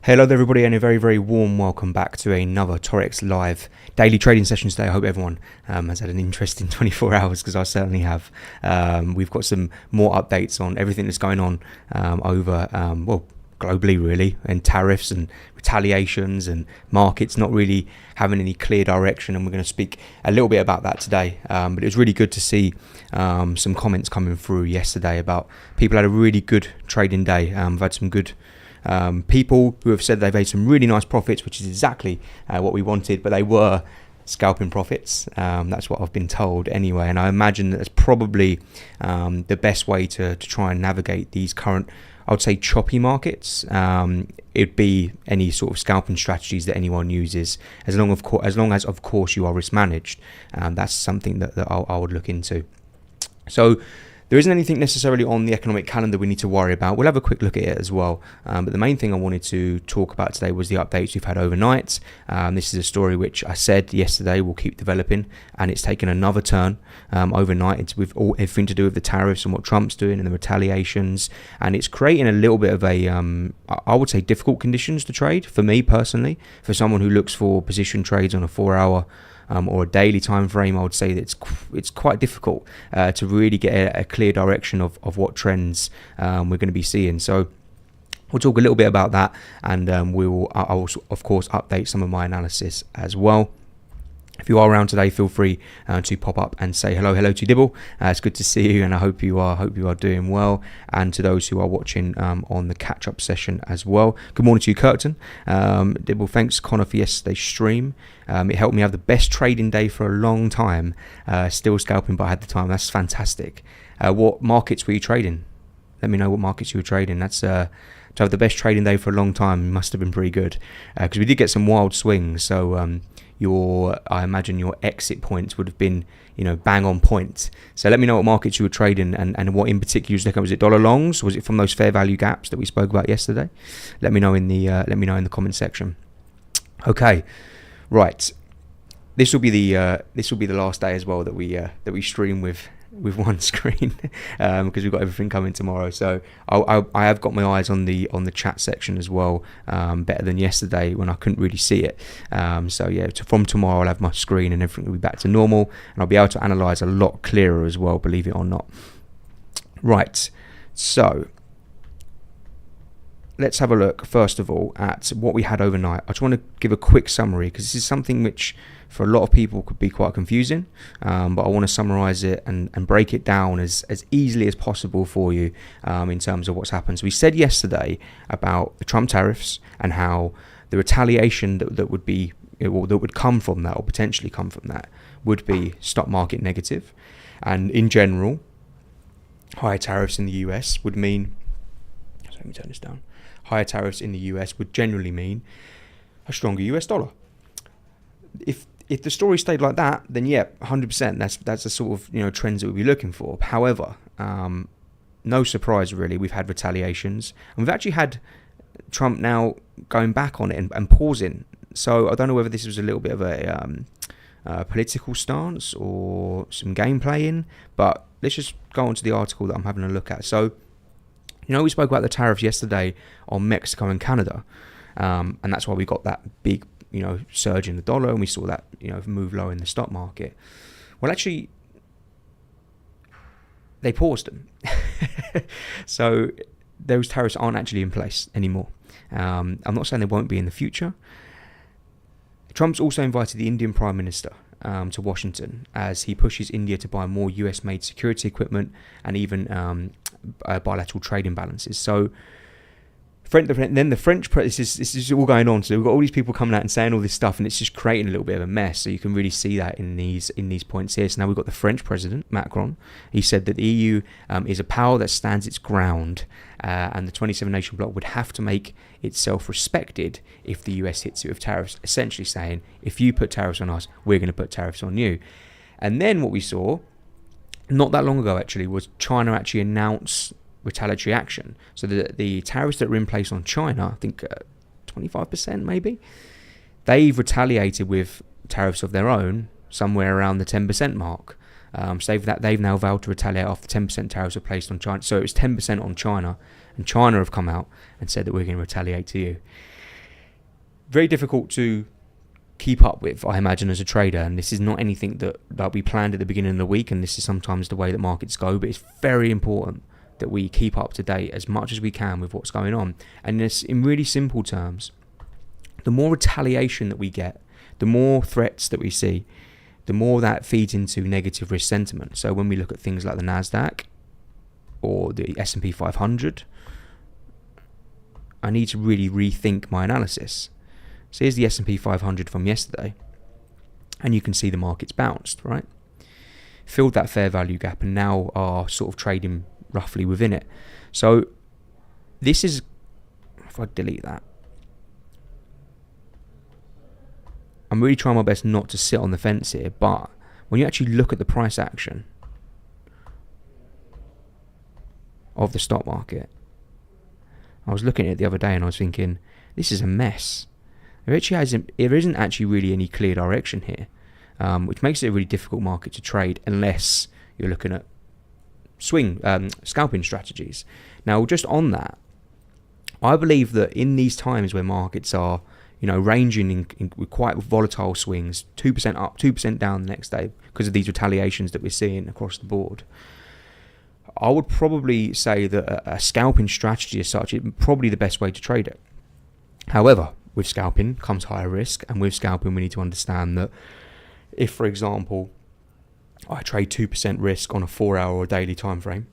Hello there everybody, and a very, very warm welcome back to another Taurex live daily trading session today. I hope everyone has had an interesting 24 hours, because I certainly have. We've got some more updates on everything that's going on over globally really, and tariffs and retaliations and markets not really having any clear direction, and we're going to speak a little bit about that today. But it was really good to see some comments coming through yesterday about people had a really good trading day. I've had some good people who have said they've made some really nice profits, which is exactly what we wanted, but they were scalping profits. That's what I've been told anyway, and I imagine that's probably the best way to try and navigate these current, I would say, choppy markets. It'd be any sort of scalping strategies that anyone uses, as long as of course you are risk managed. That's something that I would look into. So there isn't anything necessarily on the economic calendar we need to worry about. We'll have a quick look at it as well. But the main thing I wanted to talk about today was the updates we've had overnight. This is a story which I said yesterday will keep developing, and it's taken another turn overnight. It's with everything to do with the tariffs and what Trump's doing and the retaliations. And it's creating a little bit of a, I would say, difficult conditions to trade for me personally. For someone who looks for position trades on a 4-hour or a daily time frame, I would say that it's quite difficult to really get a clear direction of what trends we're going to be seeing. So we'll talk a little bit about that, and I will of course update some of my analysis as well. If you are around today, feel free to pop up and say hello to Dibble. It's good to see you, and I hope you are doing well. And to those who are watching on the catch-up session as well, good morning to you, Curtin. Dibble, thanks Connor for yesterday's stream. It helped me have the best trading day for a long time. Still scalping, but I had the time. That's fantastic. What markets were you trading? Let me know what markets you were trading. That's to have the best trading day for a long time must have been pretty good, because we did get some wild swings. So I imagine your exit points would have been, bang on point. So let me know what markets you were trading, and what in particular you was looking at. Was it dollar longs? Was it from those fair value gaps that we spoke about yesterday? Let me know in the comment section. Okay, right. This will be the last day as well that we stream with one screen, because we've got everything coming tomorrow. So I have got my eyes on the chat section as well, better than yesterday when I couldn't really see it. So yeah, from tomorrow I'll have my screen and everything will be back to normal, and I'll be able to analyze a lot clearer as well, believe it or not. Right, so let's have a look first of all at what we had overnight. I just want to give a quick summary, because this is something which for a lot of people could be quite confusing, but I want to summarize it and break it down as easily as possible for you in terms of what's happened. So we said yesterday about the Trump tariffs and how the retaliation that would be, or that would come from that, or potentially come from that, would be stock market negative. And in general, higher tariffs in the US would mean, so let me turn this down, higher tariffs in the US would generally mean a stronger US dollar. If the story stayed like that, then yeah, 100%. That's the sort of trends that we'd be looking for. However, no surprise really, we've had retaliations, and we've actually had Trump now going back on it and pausing. So I don't know whether this was a little bit of a political stance or some game playing, but let's just go on to the article that I'm having a look at. So we spoke about the tariffs yesterday on Mexico and Canada, and that's why we got that big surge in the dollar, and we saw that move low in the stock market. Well, actually, they paused them. So those tariffs aren't actually in place anymore. I'm not saying they won't be in the future. Trump's also invited the Indian Prime Minister to Washington as he pushes India to buy more US-made security equipment and even bilateral trade imbalances. So then the French this is all going on. So we've got all these people coming out and saying all this stuff, and it's just creating a little bit of a mess. So you can really see that in these points here. So now we've got the French president, Macron. He said that the EU is a power that stands its ground, and the 27-nation bloc would have to make itself respected if the US hits it with tariffs, essentially saying, if you put tariffs on us, we're going to put tariffs on you. And then what we saw, not that long ago actually, was China actually announce retaliatory action. So the tariffs that were in place on China, I think 25% maybe, they've retaliated with tariffs of their own somewhere around the 10% mark. So they've now vowed to retaliate after 10% tariffs are placed on China. So it was 10% on China, and China have come out and said that we're going to retaliate to you. very difficult to keep up with, I imagine, as a trader. And this is not anything that we planned at the beginning of the week, and this is sometimes the way that markets go, but it's very important that we keep up to date as much as we can with what's going on. And this, in really simple terms, the more retaliation that we get, the more threats that we see, the more that feeds into negative risk sentiment. So when we look at things like the Nasdaq or the S&P 500, I need to really rethink my analysis. So here's the S&P 500 from yesterday, and you can see the market's bounced, right? Filled that fair value gap and now are sort of trading roughly within it. So this is, if I delete that, I'm really trying my best not to sit on the fence here, but when you actually look at the price action of the stock market, I was looking at it the other day and I was thinking, this is a mess. There isn't actually really any clear direction here, which makes it a really difficult market to trade unless you're looking at scalping strategies. Now, just on that, I believe that in these times where markets are, ranging with quite volatile swings, 2% up, 2% down the next day because of these retaliations that we're seeing across the board, I would probably say that a scalping strategy as such is probably the best way to trade it. However, with scalping comes higher risk, and with scalping we need to understand that if, for example, I trade 2% risk on a 4-hour or daily time frame,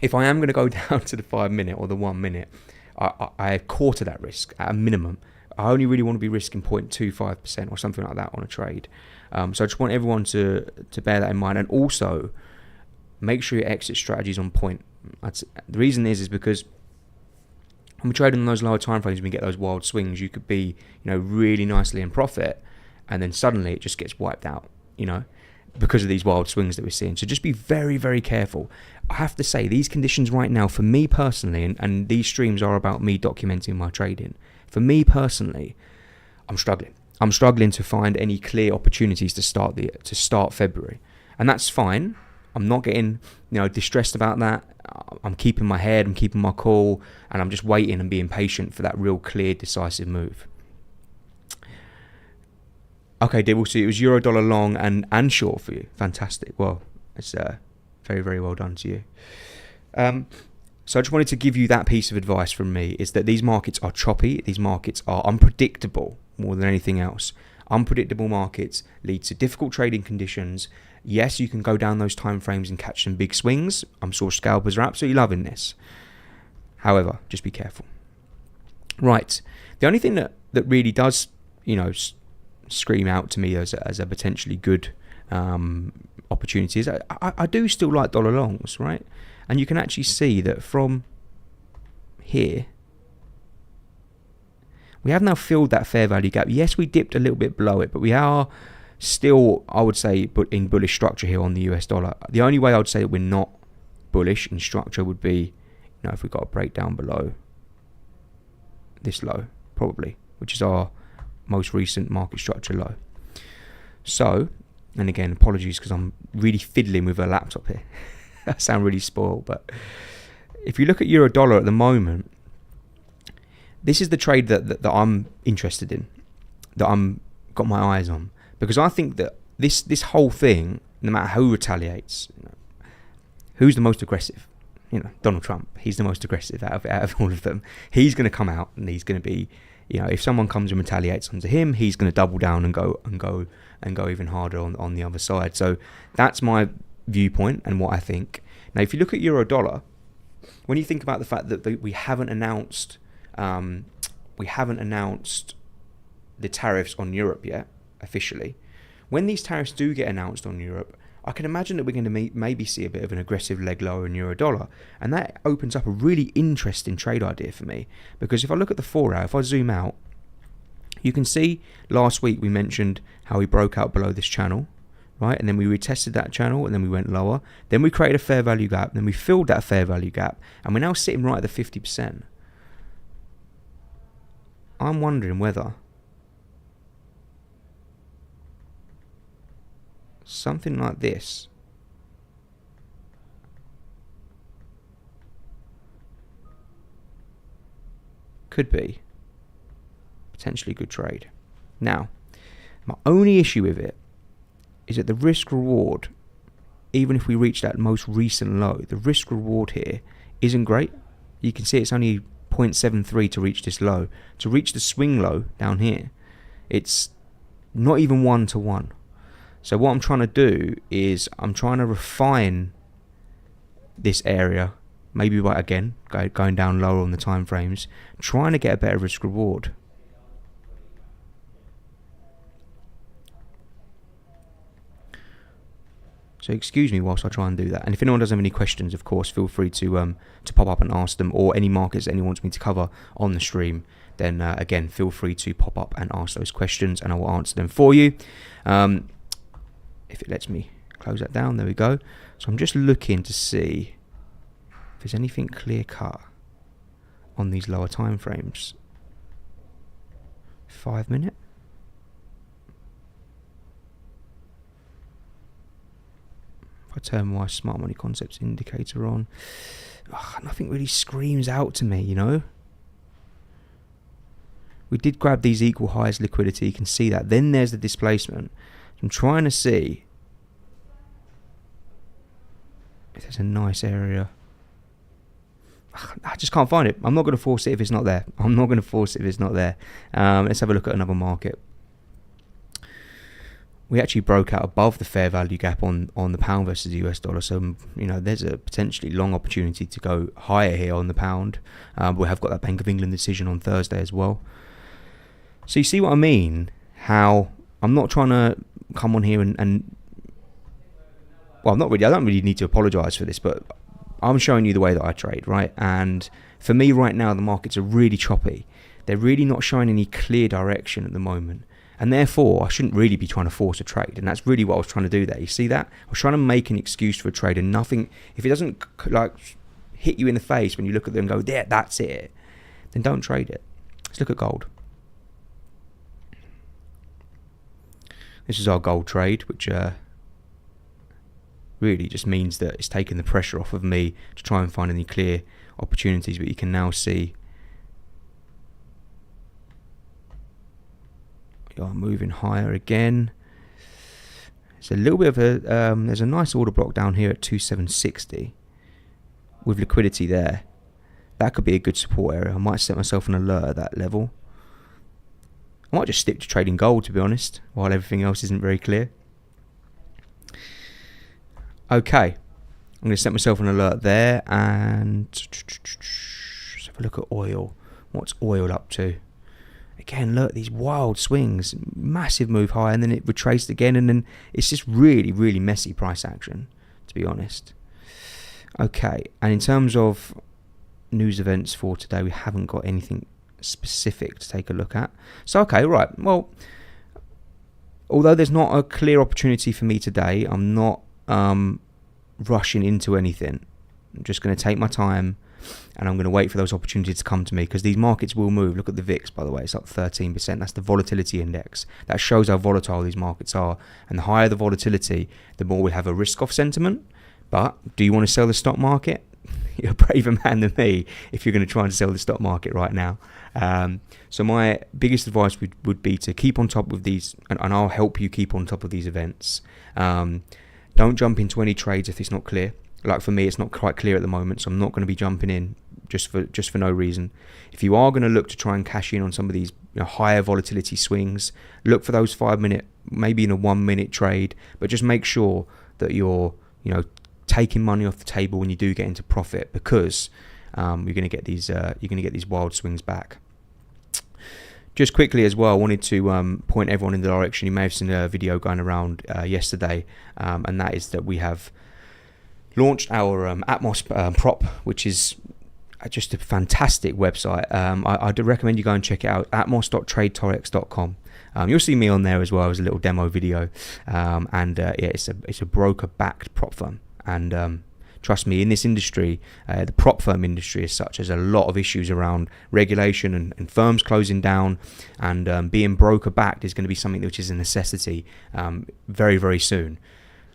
if I am going to go down to the 5 minute or the 1 minute, I quarter that risk at a minimum. I only really want to be risking 0.25% or something like that on a trade. So I just want everyone to bear that in mind, and also make sure your exit strategy is on point. The reason is because when we trade on those lower time frames, we get those wild swings. You could be, really nicely in profit, and then suddenly it just gets wiped out, because of these wild swings that we're seeing. So just be very, very careful. I have to say, these conditions right now, for me personally, and these streams are about me documenting my trading. For me personally, I'm struggling. I'm struggling to find any clear opportunities to start February, and that's fine. I'm not getting, distressed about that. I'm keeping my head, I'm keeping my cool, and I'm just waiting and being patient for that real clear, decisive move. Okay, Dib, we'll see. It was euro dollar long and short for you. Fantastic. Well, it's very, very well done to you. So I just wanted to give you that piece of advice from me, is that these markets are choppy. These markets are unpredictable more than anything else. Unpredictable markets lead to difficult trading conditions. Yes, you can go down those time frames and catch some big swings. I'm sure scalpers are absolutely loving this. However, just be careful. Right. The only thing that really does, scream out to me as a potentially good opportunity is I do still like dollar longs, right? And you can actually see that from here, we have now filled that fair value gap. Yes, we dipped a little bit below it, but we are still, I would say, in bullish structure here on the US dollar. The only way I would say that we're not bullish in structure would be, if we got a breakdown below this low, probably, which is our most recent market structure low. So, and again, apologies because I'm really fiddling with a laptop here. I sound really spoiled, but if you look at euro dollar at the moment, this is the trade that I'm interested in, that I'm got my eyes on, because I think that this whole thing, no matter who retaliates, who's the most aggressive? Donald Trump. He's the most aggressive out of all of them. He's going to come out and he's going to be, if someone comes and retaliates onto him, he's going to double down and go even harder on the other side. So that's my viewpoint and what I think. Now, if you look at euro dollar, when you think about the fact that we haven't announced the tariffs on Europe yet officially, when these tariffs do get announced on Europe, I can imagine that we're going to maybe see a bit of an aggressive leg lower in euro dollar, and that opens up a really interesting trade idea for me, because if I look at the 4-hour, if I zoom out, you can see last week we mentioned how we broke out below this channel, right? And then we retested that channel, and then we went lower. Then we created a fair value gap. Then we filled that fair value gap, and we're now sitting right at the 50%. I'm wondering whether something like this could be potentially good trade. Now, my only issue with it is that the risk reward, even if we reach that most recent low, the risk reward here isn't great. You can see it's only 0.73 to reach this low. To reach the swing low down here, it's not even 1-to-1. So what I'm trying to do is I'm trying to refine this area, maybe by, again, going down lower on the time frames, trying to get a better risk reward. So excuse me whilst I try and do that. And if anyone does have any questions, of course, feel free to pop up and ask them, or any markets anyone wants me to cover on the stream, then again, feel free to pop up and ask those questions and I will answer them for you. If it lets me close that down, there we go. So I'm just looking to see if there's anything clear cut on these lower time frames. 5 minute. If I turn my smart money concepts indicator on, nothing really screams out to me, you know. We did grab these equal highs liquidity, you can see that. Then there's the displacement. I'm trying to see if there's a nice area. I just can't find it. I'm not going to force it if it's not there. Let's have a look at another market. We actually broke out above the fair value gap on the pound versus the US dollar. So, you know, there's a potentially long opportunity to go higher here on the pound. We have got that Bank of England decision on Thursday as well. So you see what I mean? How I'm not trying to come on here and well, not really. I don't really need to apologise for this, but I'm showing you the way that I trade, right? And for me right now, the markets are really choppy. They're really not showing any clear direction at the moment. And therefore, I shouldn't really be trying to force a trade. And that's really what I was trying to do there. You see that? I was trying to make an excuse for a trade, and nothing, if it doesn't like hit you in the face when you look at them and go, yeah, that's it, then don't trade it. Let's look at gold. This is our gold trade, which really just means that it's taken the pressure off of me to try and find any clear opportunities. But you can now see we are moving higher again. It's a little bit of a there's a nice order block down here at 2760 with liquidity there. That could be a good support area. I might set myself an alert at that level. I might just stick to trading gold, to be honest, while everything else isn't very clear. Okay, I'm going to set myself an alert there, and let's have a look at oil. What's oil up to? Again, look, these wild swings, massive move high, and then it retraced again, and then it's just really, really messy price action, to be honest. Okay, and in terms of news events for today, we haven't got anything specific to take a look at. So, okay, right, well, although there's not a clear opportunity for me today, I'm not rushing into anything. I'm just going to take my time, and I'm going to wait for those opportunities to come to me, because these markets will move. Look at the VIX, by the way, it's up 13%. That's the volatility index. That shows how volatile these markets are, and the higher the volatility, the more we have a risk-off sentiment. But do you want to sell the stock market? You're a braver man than me if you're going to try and sell the stock market right now. So my biggest advice would be to keep on top of these, and I'll help you keep on top of these events. Don't jump into any trades if it's not clear. Like for me, it's not quite clear at the moment, so I'm not going to be jumping in just for no reason. If you are going to look to try and cash in on some of these higher volatility swings, look for those 5 minute, maybe in a 1 minute trade, but just make sure that you're taking money off the table when you do get into profit, because you're going to get these wild swings back. Just quickly as well, I wanted to point everyone in the direction. You may have seen a video going around yesterday, and that is that we have launched our Atmos prop, which is just a fantastic website. I'd recommend you go and check it out, atmos.tradetaurex.com. You'll see me on there as well as a little demo video, it's a broker-backed prop firm, and trust me, in this industry, the prop firm industry as such, there's a lot of issues around regulation and firms closing down, and being broker backed is going to be something which is a necessity very, very soon.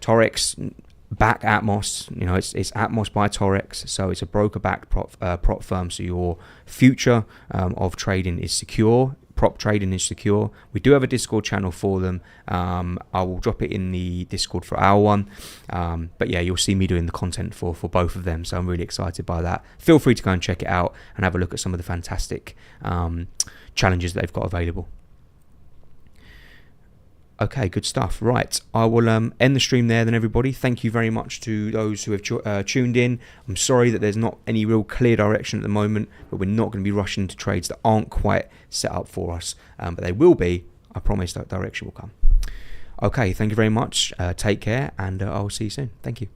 Taurex back Atmos, it's Atmos by Taurex, so it's a broker backed prop firm, so your future of trading is secure. prop trading is secure. We do have a Discord channel for them. I will drop it in the Discord for our one. But yeah, you'll see me doing the content for both of them. So I'm really excited by that. Feel free to go and check it out and have a look at some of the fantastic challenges that they've got available. Okay, good stuff. Right, I will end the stream there then, everybody. Thank you very much to those who have tuned in. I'm sorry that there's not any real clear direction at the moment, but we're not going to be rushing into trades that aren't quite set up for us. But they will be. I promise that direction will come. Okay, thank you very much. Take care, and I'll see you soon. Thank you.